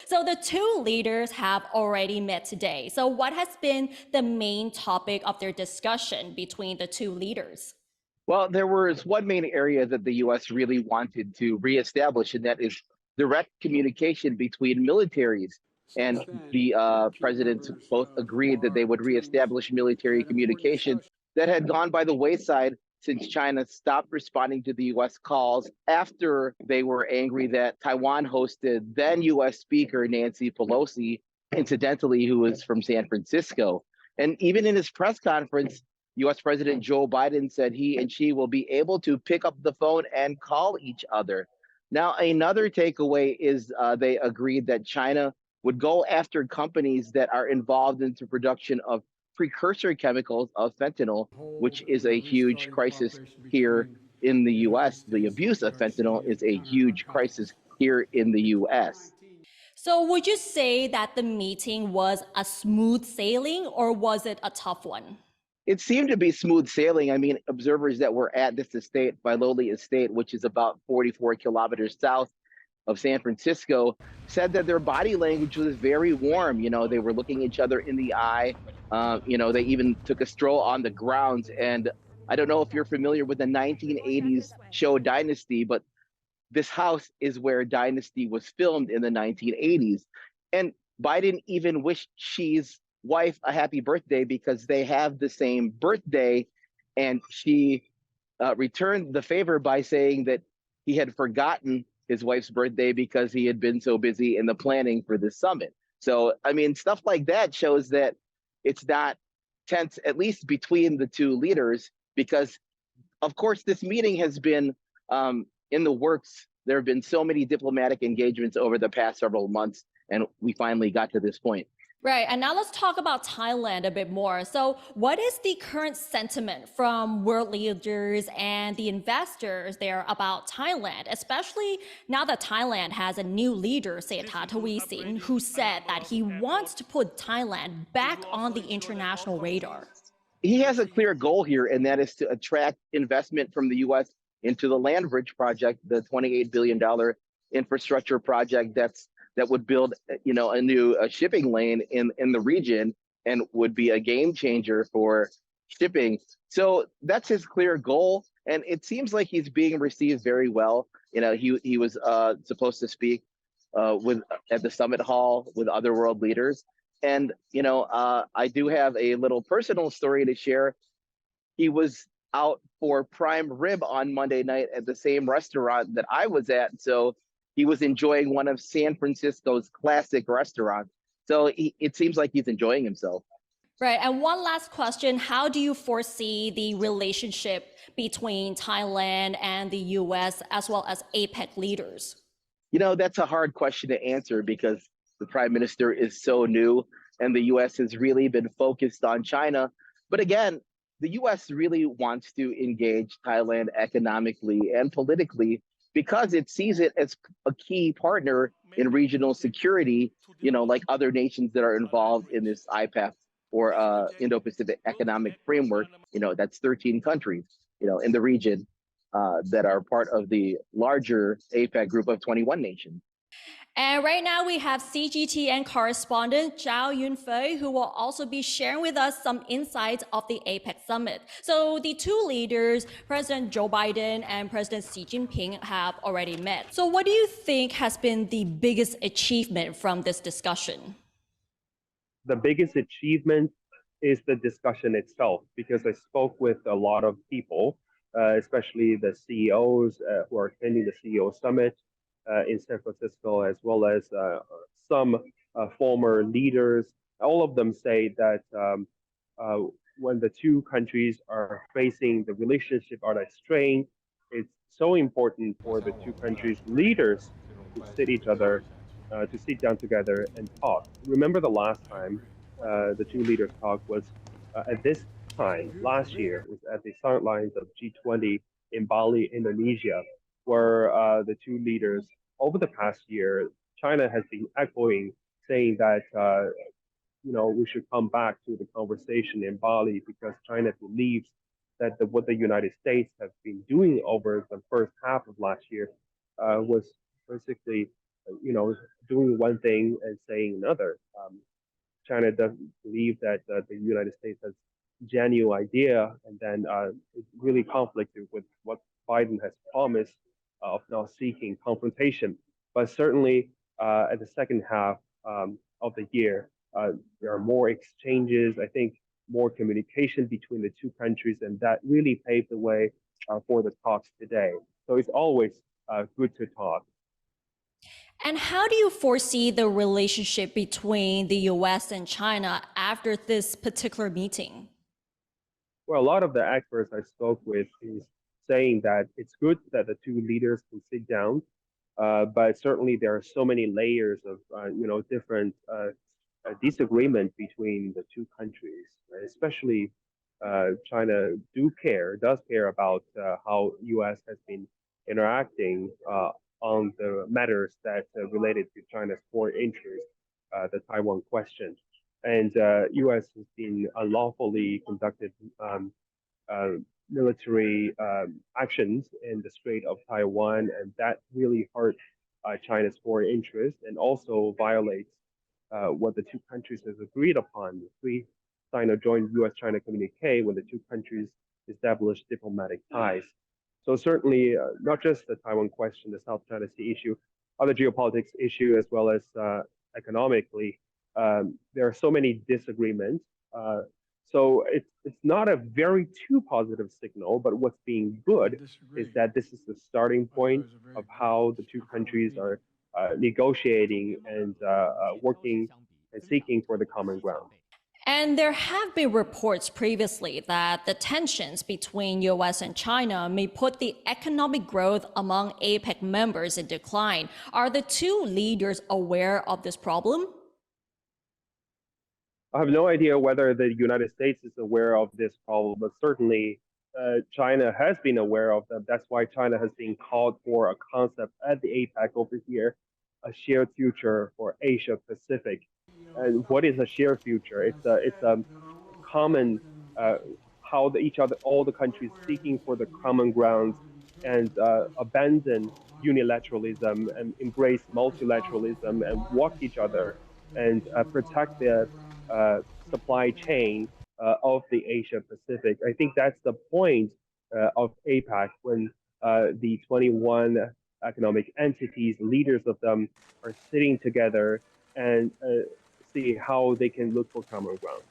So the two leaders have already met today. So what has been the main topic of their discussion between the two leaders? Well, there was one main area that the US really wanted to reestablish, and that is direct communication between militaries. And the presidents both agreed that they would reestablish military communication that had gone by the wayside since China stopped responding to the US calls after they were angry that Taiwan hosted then US Speaker Nancy Pelosi, incidentally, who was from San Francisco. And even in his press conference, US President Joe Biden said he and she will be able to pick up the phone and call each other. Now, another takeaway is they agreed that China would go after companies that are involved in the production of precursor chemicals of fentanyl, which is a huge crisis here in the US. The abuse of fentanyl is a huge crisis here in the US. So would you say that the meeting was a smooth sailing or was it a tough one? It seemed to be smooth sailing. I mean, observers that were at this estate, Filoli Estate, which is about 44 kilometers south of San Francisco, said that their body language was very warm. You know, they were looking each other in the eye. They even took a stroll on the grounds. And I don't know if you're familiar with the 1980s show Dynasty, but this house is where Dynasty was filmed in the 1980s. And Biden even wished Xi's wife a happy birthday because they have the same birthday. And she returned the favor by saying that he had forgotten his wife's birthday because he had been so busy in the planning for this summit. So, I mean, stuff like that shows that it's not tense, at least between the two leaders, because, of course, this meeting has been in the works. There have been so many diplomatic engagements over the past several months, and we finally got to this point. Right, and now let's talk about Thailand a bit more. So, what is the current sentiment from world leaders and the investors there about Thailand, especially now that Thailand has a new leader, Sethar Thavisin, who said that he wants to put Thailand back on the international radar? He has a clear goal here, and that is to attract investment from the US into the Land Bridge project, the $28 billion infrastructure project that would build, a new shipping lane in the region and would be a game changer for shipping. So that's his clear goal, and it seems like he's being received very well. He was supposed to speak with at the summit hall with other world leaders, and I do have a little personal story to share. He was out for prime rib on Monday night at the same restaurant that I was at. So he was enjoying one of San Francisco's classic restaurants. So it seems like he's enjoying himself. Right, and one last question. How do you foresee the relationship between Thailand and the US as well as APEC leaders? That's a hard question to answer because the prime minister is so new and the US has really been focused on China. But again, the US really wants to engage Thailand economically and politically because it sees it as a key partner in regional security, like other nations that are involved in this IPEF or Indo-Pacific Economic Framework, that's 13 countries, in the region that are part of the larger APEC group of 21 nations. And right now we have CGTN correspondent Zhao Yunfei, who will also be sharing with us some insights of the APEC Summit. So the two leaders, President Joe Biden and President Xi Jinping, have already met. So what do you think has been the biggest achievement from this discussion? The biggest achievement is the discussion itself, because I spoke with a lot of people, especially the CEOs who are attending the CEO Summit in San Francisco, as well as some former leaders. All of them say that when the two countries are facing the relationship are at strain, it's so important for the two countries' leaders to sit down together and talk. Remember the last time the two leaders talked was at this time last year, was at the sidelines of G20 in Bali, Indonesia, where the two leaders over the past year, China has been echoing, saying that we should come back to the conversation in Bali because China believes that what the United States have been doing over the first half of last year was basically doing one thing and saying another. China doesn't believe that the United States has genuine idea, and then it really conflicted with what Biden has promised of not seeking confrontation. But certainly at the second half of the year, there are more exchanges. I think more communication between the two countries, and that really paved the way for the talks today. So it's always good to talk. And how do you foresee the relationship between the US and China after this particular meeting? Well, a lot of the experts I spoke with is saying that it's good that the two leaders can sit down, but certainly there are so many layers of different disagreement between the two countries, right? Especially China does care about how U.S. has been interacting on the matters that related to China's foreign interests, the Taiwan question, and U.S. has been unlawfully conducted uh, military actions in the Strait of Taiwan, and that really hurt China's foreign interests and also violates what the two countries have agreed upon. We signed a joint U.S.-China communique when the two countries established diplomatic ties. So certainly, not just the Taiwan question, the South China Sea issue, other geopolitics issue, as well as economically, there are so many disagreements. So it's not a very too positive signal, but what's being good is that this is the starting point of how the two countries are negotiating and working and seeking for the common ground. And there have been reports previously that the tensions between US and China may put the economic growth among APEC members in decline. Are the two leaders aware of this problem? I have no idea whether the United States is aware of this problem, but certainly China has been aware of them. That's why China has been called for a concept at the APEC over here, a shared future for Asia Pacific. And what is a shared future? It's a common how all the countries seeking for the common grounds and abandon unilateralism and embrace multilateralism and walk each other and protect the supply chain of the Asia Pacific. I think that's the point of APEC when the 21 economic entities, leaders of them, are sitting together and see how they can look for common ground.